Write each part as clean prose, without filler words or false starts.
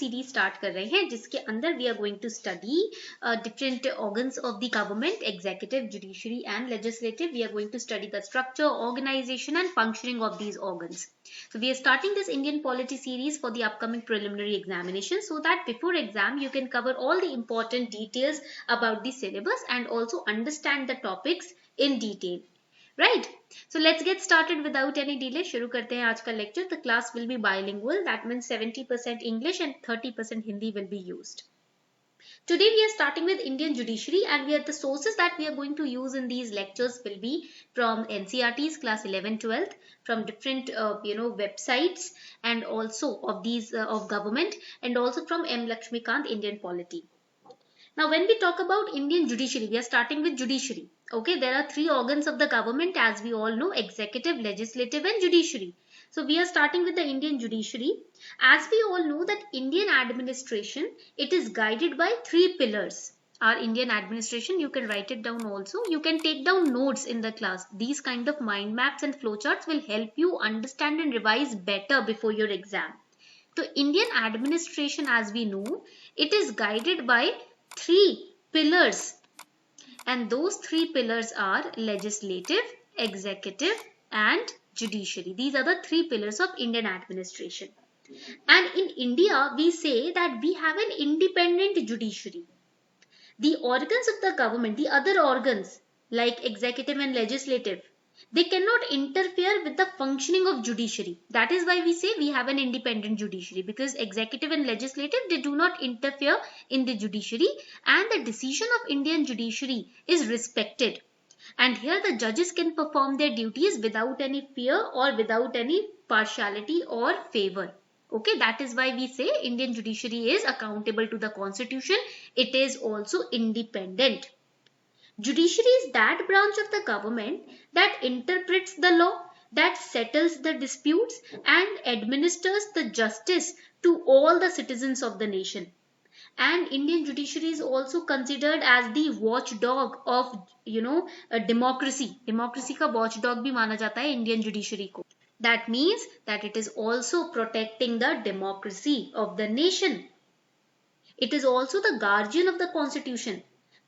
Series start कर रहे हैं जिसके अंदर we are going to study different organs of the government, executive, judiciary and legislative. We are going to study the structure, organisation and functioning of these organs. So we are starting this Indian polity series for the upcoming preliminary examination, so that before exam you can cover all the important details about the syllabus and also understand the topics in detail. Right? So let's get started without any delay. शुरू करते हैं आज का lecture. The class will be bilingual. That means 70% English and 30% Hindi will be used. Today we are starting with Indian judiciary, and the sources that we are going to use in these lectures will be from NCERT's class 11-12, from different websites, and also of these of government, and also from M. Lakshmikant, Indian Polity. Now when we talk about Indian judiciary, we are starting with judiciary. Okay, there are three organs of the government, as we all know: executive, legislative and judiciary. So we are starting with the Indian judiciary. As we all know that Indian administration, it is guided by three pillars. Our Indian administration, you can write it down also. You can take down notes in the class. These kind of mind maps and flowcharts will help you understand and revise better before your exam. So Indian administration, as we know, it is guided by three pillars. And those three pillars are legislative, executive and judiciary. These are the three pillars of Indian administration. And in India, we say that we have an independent judiciary. The organs of the government, the other organs like executive and legislative, they cannot interfere with the functioning of judiciary. That is why we say we have an independent judiciary, because executive and legislative, they do not interfere in the judiciary, and the decision of Indian judiciary is respected. And here the judges can perform their duties without any fear or without any partiality or favor. Okay, that is why we say Indian judiciary is accountable to the constitution. It is also independent. Judiciary is that branch of the government that interprets the law, that settles the disputes and administers the justice to all the citizens of the nation. And Indian judiciary is also considered as the watchdog of a democracy. Democracy ka watchdog bhi माना जाता है Indian judiciary को. That means that it is also protecting the democracy of the nation. It is also the guardian of the constitution.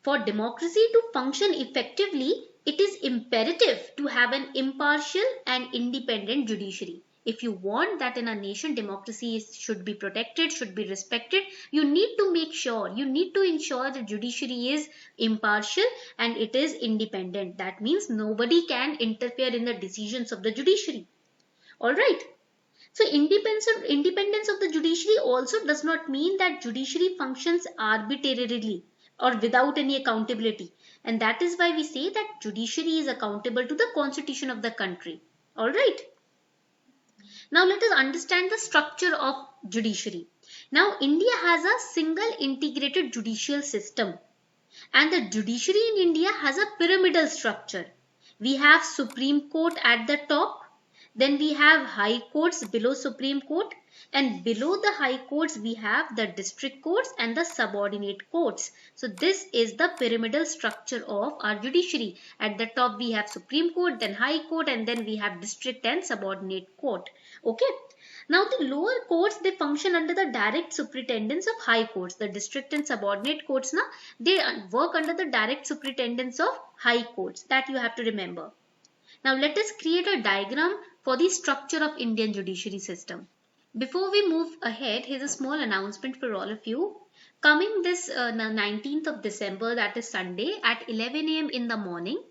For democracy to function effectively, it is imperative to have an impartial and independent judiciary. If you want that in a nation democracy should be protected, should be respected, you need to make sure, you need to ensure the judiciary is impartial and it is independent. That means nobody can interfere in the decisions of the judiciary. Alright. So independence of the judiciary also does not mean that judiciary functions arbitrarily or without any accountability. And that is why we say that judiciary is accountable to the constitution of the country. Alright. Now let us understand the structure of judiciary. Now India has a single integrated judicial system. And the judiciary in India has a pyramidal structure. We have Supreme Court at the top. Then we have high courts below Supreme Court, and below the high courts we have the district courts and the subordinate courts. So this is the pyramidal structure of our judiciary. At the top we have Supreme Court, then high court, and then we have district and subordinate court. Okay. Now the lower courts, they function under the direct superintendence of high courts. The district and subordinate courts, they work under the direct superintendence of high courts. That you have to remember. Now let us create a diagram for the structure of Indian judiciary system. Before we move ahead, here's a small announcement for all of you. Coming this 19th of December, that is Sunday, at 11 AM in the morning,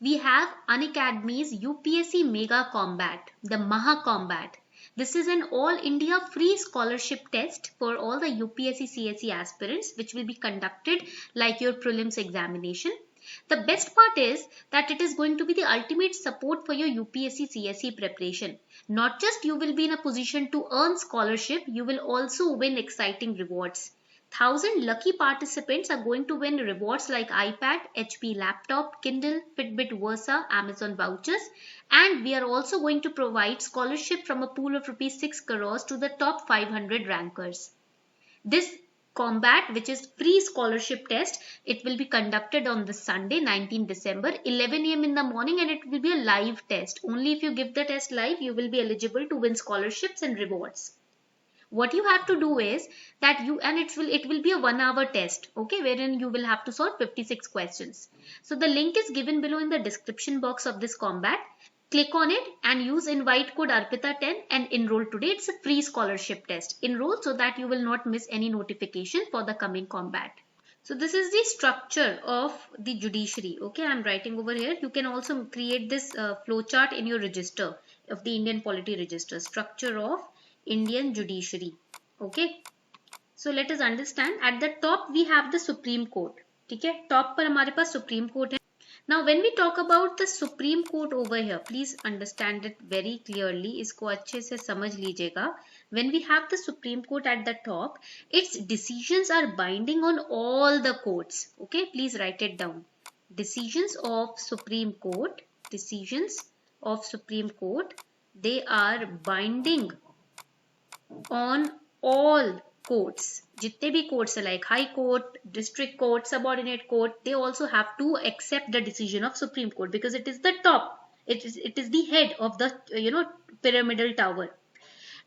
we have Unacademy's UPSC Mega Combat, the Maha Combat. This is an all India free scholarship test for all the UPSC CSE aspirants, which will be conducted like your prelims examination. The best part is that it is going to be the ultimate support for your UPSC CSE preparation. Not just you will be in a position to earn scholarship, you will also win exciting rewards. 1,000 lucky participants are going to win rewards like iPad, HP laptop, Kindle, Fitbit Versa, Amazon vouchers, and we are also going to provide scholarship from a pool of ₹6 crores to the top 500 rankers. This combat, which is free scholarship test, it will be conducted on this Sunday 19 December 11 AM in the morning, and it will be a live test. Only if you give the test live you will be eligible to win scholarships and rewards. What you have to do is that it will be a 1 hour test, okay, wherein you will have to solve 56 questions. So the link is given below in the description box of this combat. Click on it and use invite code ARPITA10 and enroll today. It's a free scholarship test. Enroll so that you will not miss any notification for the coming combat. So this is the structure of the judiciary. Okay, I'm writing over here. You can also create this flowchart in your register of the Indian Polity Register. Structure of Indian judiciary. Okay. So let us understand. At the top we have the Supreme Court. ठीक है, top पर हमारे पास Supreme Court है. Now when we talk about the Supreme Court over here, please understand it very clearly. इसको अच्छे से समझ लीजिएगा. When we have the Supreme Court at the top, its decisions are binding on all the courts. Okay, please write it down. Decisions of Supreme Court, they are binding on all courts. जितने भी courts है, like High Court, District Court, Subordinate Court, they also have to accept the decision of Supreme Court because it is the top. It is the head of the pyramidal tower.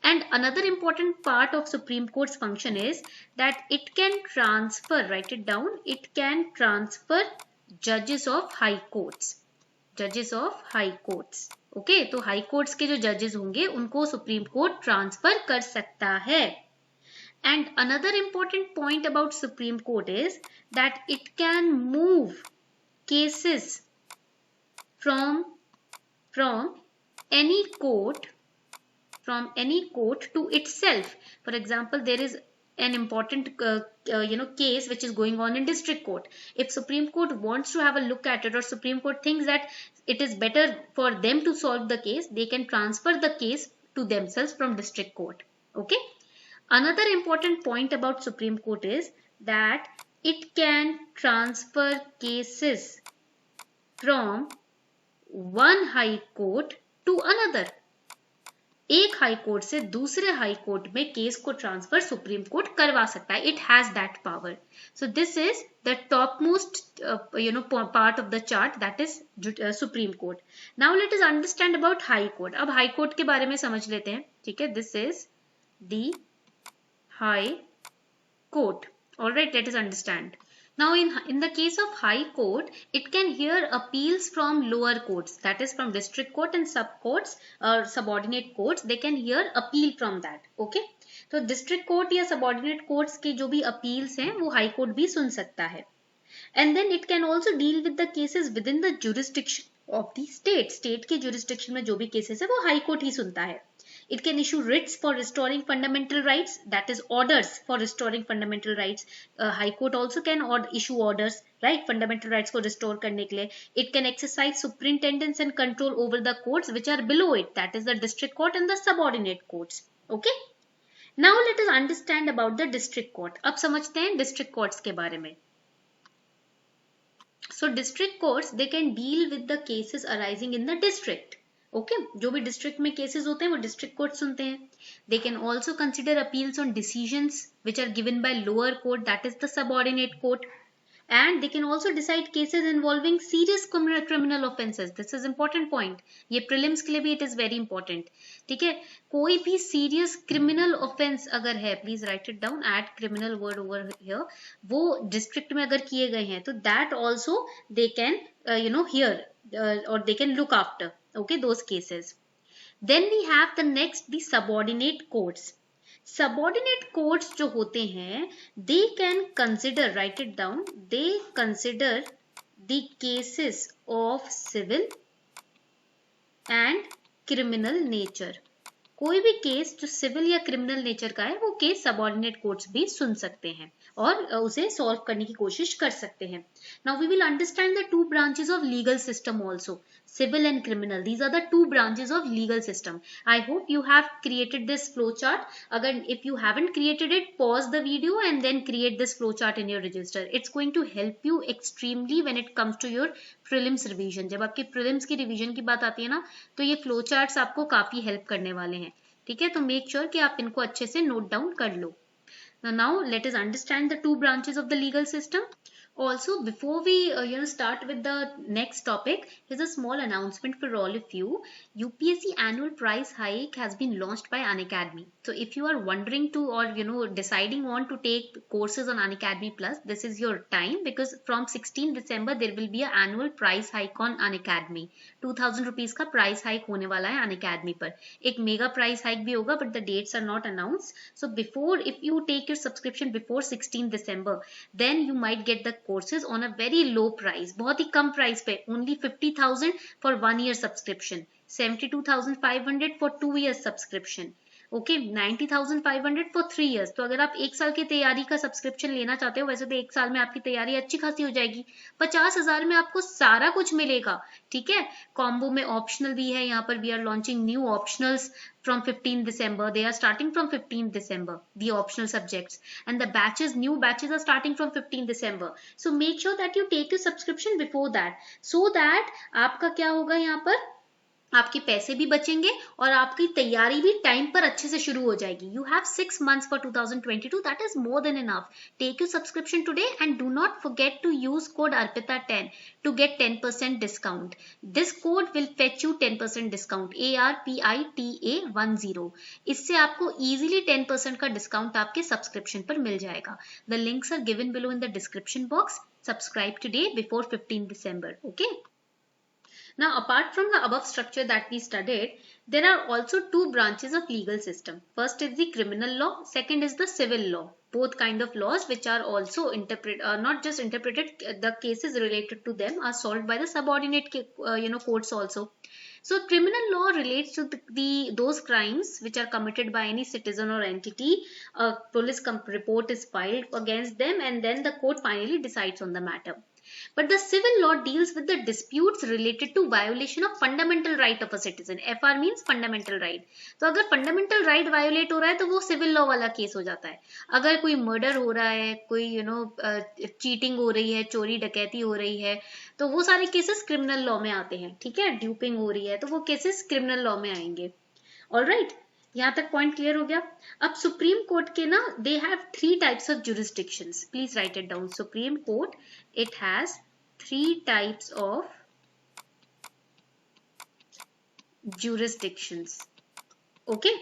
And another important part of Supreme Court's function is that it can transfer, write it down, it can transfer judges of high courts. Judges of high courts. Okay, तो high courts के जो judges होंगे उनको Supreme Court transfer कर सकता है. And another important point about Supreme Court is that it can move cases from any court to itself. For example, there is an important case which is going on in district court. If Supreme Court wants to have a look at it, or Supreme Court thinks that it is better for them to solve the case, they can transfer the case to themselves from district court. Okay. Another important point about Supreme Court is that it can transfer cases from one high court to another. एक high court से दूसरे high court में case को transfer supreme court करवा सकता है. It has that power. So this is the top most part of the chart, that is supreme court. Now let us understand about high court. अब high court के बारे में समझ लेते हैं. ठीक है, this is the High Court. Alright, let us understand. Now in the case of High Court, it can hear appeals from lower courts, that is from district court and sub courts or subordinate courts. They can hear appeal from that. Okay, तो district court या subordinate courts के जो भी appeals हैं वो High Court भी सुन सकता है. And then it can also deal with the cases within the jurisdiction of the state. State के jurisdiction में जो भी cases है वो High Court ही सुनता है. It can issue writs for restoring fundamental rights, that is orders for restoring fundamental rights. High Court also can issue orders, right, fundamental rights को restore करने के लिए. It can exercise superintendence and control over the courts which are below it, that is the district court and the subordinate courts. Okay. Now let us understand about the district court. अब समझते हैं district courts के बारे में. So district courts, they can deal with the cases arising in the district. Okay, जो भी district में cases होते हैं वो डिस्ट्रिक्ट कोर्ट सुनते हैं. They can also consider appeals on decisions which are given by lower court, that is the subordinate court. And they can also decide cases involving serious criminal offences. This is important point. ये prelims के लिए भी it is very important. ठीक है, कोई भी serious criminal offence अगर है, please write it down, add criminal word over here, वो डिस्ट्रिक्ट में अगर किए गए हैं तो that also they can hear or they can look after, okay, those cases. Then we have the next, the subordinate courts. Subordinate courts जो होते हैं, they can consider, write it down, they consider the cases of civil and criminal nature. कोई भी case जो civil या criminal nature का है वो केस सबऑर्डिनेट कोर्ट्स भी सुन सकते हैं और उसे सॉल्व करने की कोशिश कर सकते हैं. Now we will understand the two branches of legal system also, civil and criminal. These are the two branches of legal system. I hope you have created this flow chart. अगर if you haven't created it, pause the video and then create this flow chart in your register. It's going to help you extremely when it comes to your prelims revision. जब आपकी prelims की revision की बात आती है ना, तो ये फ्लो चार्ट्स आपको काफी हेल्प करने वाले हैं. ठीक है, तो मेक श्योर कि आप इनको अच्छे से नोट डाउन कर लो. Now let us understand the two branches of the legal system. Also, before we start with the next topic, here's a small announcement for all of you. UPSC annual prize hike has been launched by Unacademy. So if you are wondering to, or deciding on to take courses on Unacademy Plus, this is your time, because from 16 December there will be an annual price hike on Unacademy. 2000 rupees का price hike होने वाला है Unacademy पर. एक mega price hike भी होगा, but the dates are not announced. So before, if you take your subscription before 16 December, then you might get the courses on a very low price. बहुत ही कम price पे, only 50,000 for 1 year subscription, 72,500 for 2 years subscription. Okay 90,500 for 3 years. तो अगर आप एक साल की तैयारी का सब्सक्रिप्शन लेना चाहते हो, वैसे तो एक साल में आपकी तैयारी अच्छी खासी हो जाएगी, 50,000 में आपको सारा कुछ मिलेगा. ठीक है, कॉम्बो में ऑप्शनल भी है. यहाँ पर we are launching new optionals from 15 December. They are starting from 15 December, the optional subjects, and the batches, new batches are starting from 15 December. So make sure that you take your subscription before that, so that आपका क्या होगा, यहाँ पर आपके पैसे भी बचेंगे और आपकी तैयारी भी टाइम पर अच्छे से शुरू हो जाएगी. You have 6 months for 2022. That is more than enough. Take your subscription today and do not forget to use code ARPITA10 to get 10% discount. This code will fetch you 10% discount. ARPITA10. इससे आपको easily 10% का discount आपके subscription पर मिल जाएगा. The links are given below in the description box. Subscribe today before 15 December. Okay. Now, apart from the above structure that we studied, there are also two branches of legal system. First is the criminal law, second is the civil law. Both kind of laws which are also not just interpreted, the cases related to them are solved by the subordinate courts also. So criminal law relates to those crimes which are committed by any citizen or entity. A police report is filed against them, and then the court finally decides on the matter. But the civil law deals with the disputes related to violation of fundamental right of a citizen. FR means fundamental right. तो अगर fundamental right violate हो रहा है तो वो civil law वाला case हो जाता है. अगर कोई murder हो रहा है, कोई cheating हो रही है, चोरी डकैती हो रही है, तो वो सारे केसेस criminal law में आते हैं. ठीक है, duping हो रही है तो वो केसेस criminal law में आएंगे. Alright. यहाँ तक पॉइंट क्लियर हो गया. अब सुप्रीम कोर्ट के ना, they have 3 types of jurisdictions. Please write it down. Supreme court, it has 3 types of jurisdictions. Okay,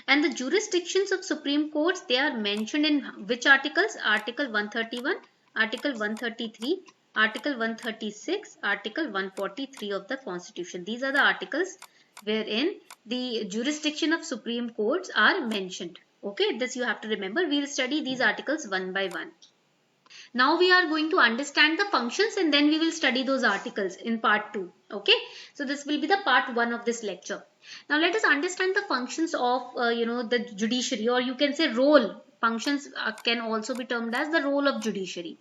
and the jurisdictions of Supreme Courts, they are mentioned in which articles? Article 131, Article 133, Article 136, Article 143 of the Constitution. These are the articles wherein the jurisdiction of Supreme Courts are mentioned. Okay, this you have to remember. We will study these articles one by one. Now we are going to understand the functions, and then we will study those articles in part 2. Okay, so this will be the part 1 of this lecture. Now let us understand the functions of the judiciary, or you can say role. Functions can also be termed as the role of judiciary.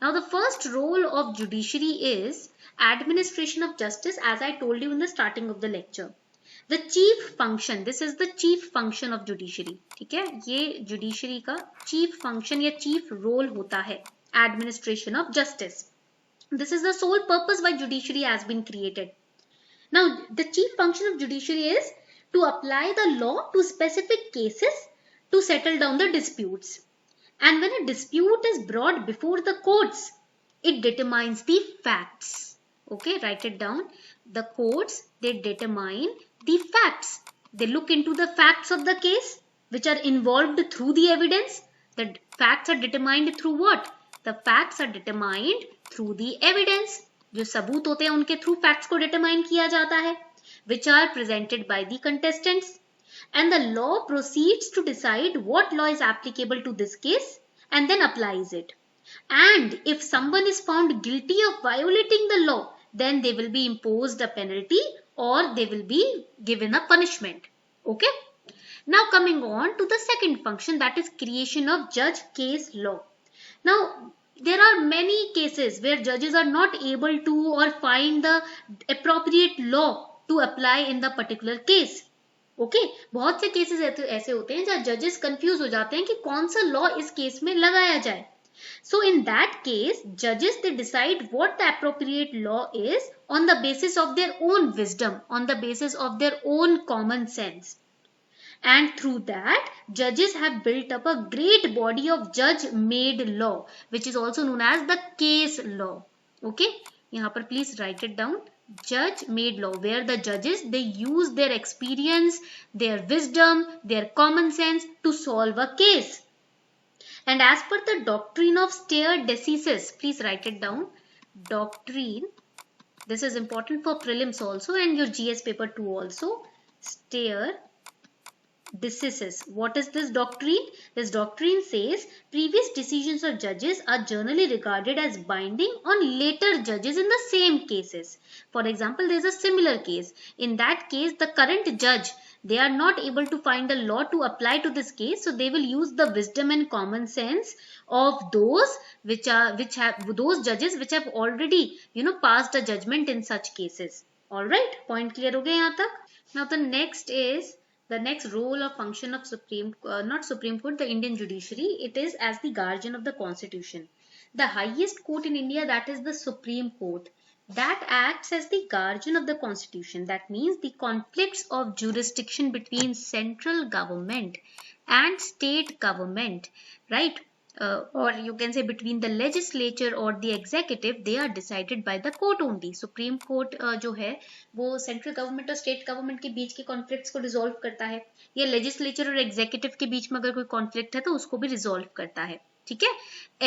Now the first role of judiciary is administration of justice, as I told you in the starting of the lecture. The chief function, this is the chief function of judiciary. ठीक है, ये judiciary का chief function या chief role होता है, administration of justice. This is the sole purpose why judiciary has been created. Now the chief function of judiciary is to apply the law to specific cases to settle down the disputes. And when a dispute is brought before the courts, it determines the facts. Okay, write it down. The courts, they determine the facts. They look into the facts of the case which are involved through the evidence. The facts are determined through what? The facts are determined through the evidence. जो सबूत होते हैं उनके through facts को determine किया जाता है, which are presented by the contestants. And the law proceeds to decide what law is applicable to this case and then applies it. And if someone is found guilty of violating the law, then they will be imposed a penalty or they will be given a punishment. Okay. Now coming on to the second function, that is creation of judge case law. Now there are many cases where judges are not able to or find the appropriate law to apply in the particular case. Okay बहुत से cases ऐसे होते हैं जहाँ जजेस confuse हो जाते हैं कि कौन सा लॉ इस केस में लगाया जाए. So in that case, judges, they decide what the appropriate law is on the basis of their own wisdom, on the basis of their own common sense. And through that, judges have built up a great body of judge-made law, which is also known as the case law. Okay, यहाँ पर please write it down. Judge made law, where the judges, they use their experience, their wisdom, their common sense to solve a case. And as per the doctrine of stare decisis, please write it down. Doctrine, this is important for prelims also and your GS paper 2 also. Stare decisis. What is this doctrine? This doctrine says previous decisions of judges are generally regarded as binding on later judges in the same cases. For example, there is a similar case. In that case, the current judge, they are not able to find a law to apply to this case, so they will use the wisdom and common sense of those those judges which have already passed a judgment in such cases. All right, point clear हो गया यहाँ तक? Now the next is the next role or function of not Supreme Court, the Indian judiciary. It is as the guardian of the constitution. The highest court in India, that is the Supreme Court, that acts as the guardian of the constitution. That means the conflicts of jurisdiction between central government and state government, right? Or you can say between the legislature or the executive, they are decided by the court only. Supreme Court जो है वो central government और state government के बीच के conflicts को resolve करता है, या legislature और executive के बीच में अगर कोई conflict है तो उसको भी resolve करता है. ठीक है?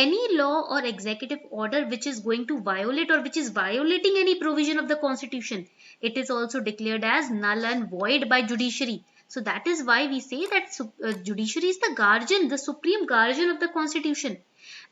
Any law or executive order which is going to violate or which is violating any provision of the constitution, it is also declared as null and void by judiciary. So that is why we say that judiciary is the guardian, the supreme guardian of the constitution.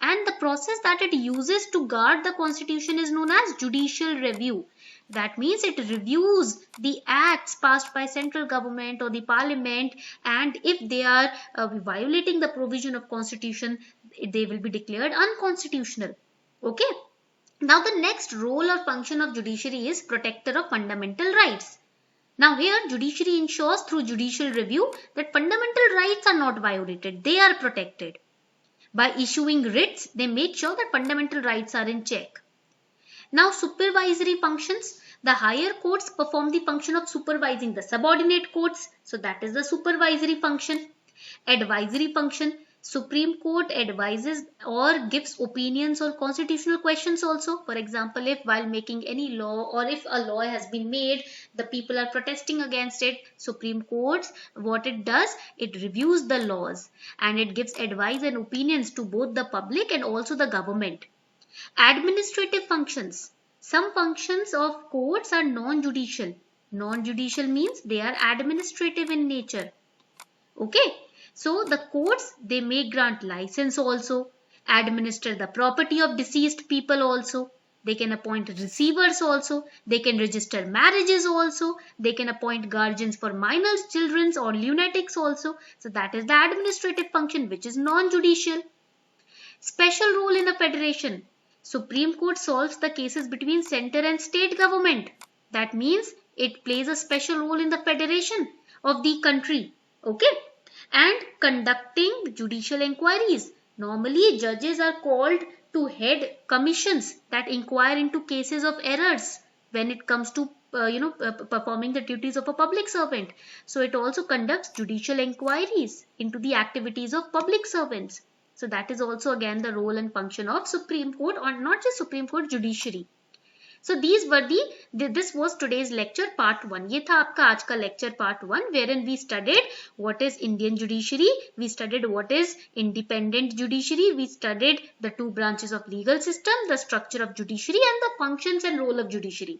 And the process that it uses to guard the constitution is known as judicial review. That means it reviews the acts passed by central government or the parliament, and if they are violating the provision of constitution, they will be declared unconstitutional. Okay. Now the next role or function of judiciary is protector of fundamental rights. Now here judiciary ensures through judicial review that fundamental rights are not violated, they are protected. By issuing writs, they make sure that fundamental rights are in check. Now supervisory functions, the higher courts perform the function of supervising the subordinate courts, so that is the supervisory function. Advisory function, Supreme Court advises or gives opinions on constitutional questions also. For example, if while making any law or if a law has been made, the people are protesting against it, Supreme Court, what it does, it reviews the laws and it gives advice and opinions to both the public and also the government. Administrative functions. Some functions of courts are non-judicial. Non-judicial means they are administrative in nature. Okay. So the courts, they may grant license also, administer the property of deceased people also, they can appoint receivers also, they can register marriages also, they can appoint guardians for minors, children or lunatics also. So that is the administrative function which is non-judicial. Special role in a federation. Supreme Court solves the cases between center and state government. That means it plays a special role in the federation of the country. Okay. And conducting judicial inquiries. Normally, judges are called to head commissions that inquire into cases of errors when it comes to performing the duties of a public servant. So it also conducts judicial inquiries into the activities of public servants. So that is also again the role and function of Supreme Court, or not just Supreme Court, judiciary. So these were this was today's lecture part 1. ये था आपका आज का lecture part 1, wherein we studied what is Indian judiciary, we studied what is independent judiciary, we studied the two branches of legal system, the structure of judiciary and the functions and role of judiciary.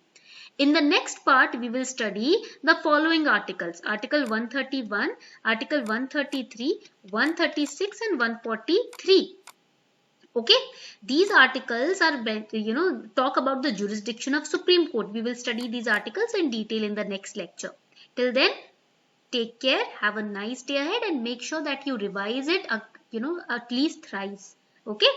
In the next part, we will study the following articles. Article 131, Article 133, 136 and 143. Okay, these articles are, talk about the jurisdiction of Supreme Court. We will study these articles in detail in the next lecture. Till then, take care, have a nice day ahead and make sure that you revise it, at least thrice. Okay.